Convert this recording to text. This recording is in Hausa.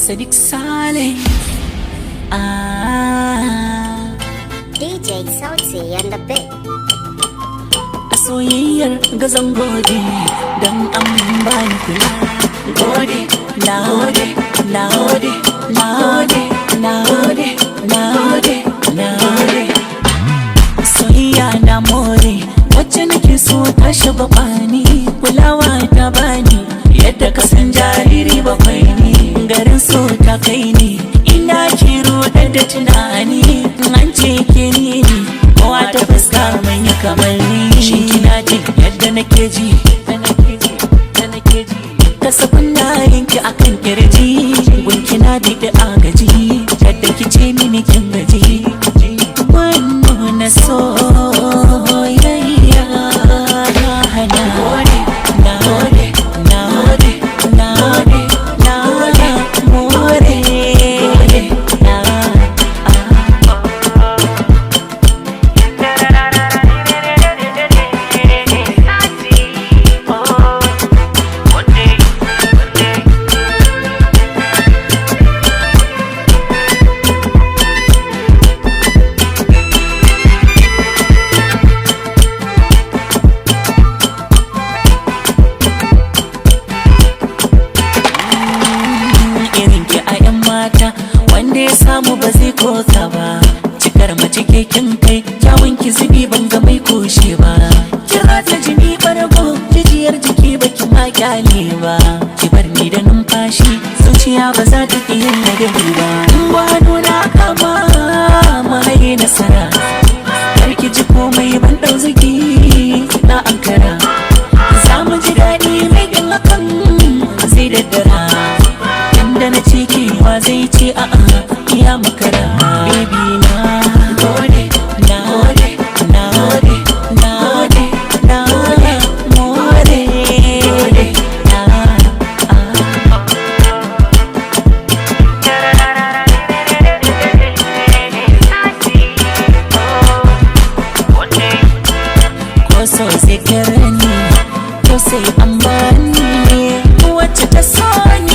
Sadiq Saleh. DJ Saleh and the bit. A soyayyar gazan gode don an bani kula. Gode, na gode, na gode, na gode, na gode, na gode, na gode. Soyayya na more wacce nake so ta shiga bani, kulawa ta bani yadda ka san jariri bakwai ne. Garin so ta kai ni ina ki rudar da tunani, an ce ke ni ne kowa ta fuska mai yi kamar ni. Shin kina ji yadda nake ji, kasafin na yanki akan kirji, gunkina da agaji yadda ki ce mini kin gaji. Wannan na soyayya na hana. Na gode, na gode, na gode, na gode, more gode, na wanda ya samu ba zai kosa ba. Cikar mace keken kai, kyawun ki zubi ban ga mai kushe ba. Kira ta jini bargo, jijiyar jiki baki ma kyale ba. Ki bar ni da numfashi, zuciya ba za ta iya nagari ba. In gwado na kama mai nasara, kar ki ji komai ban dau zaki na ankara. Za mu ji daɗi mai gan hakan zai daddara. Inda na ce kewa zai ce a'a iya makara. Baby na gode, na gode, na gode, na gode, na gode, more gode, na ko so sai kirani, ko sai an bani wacce ta so ni.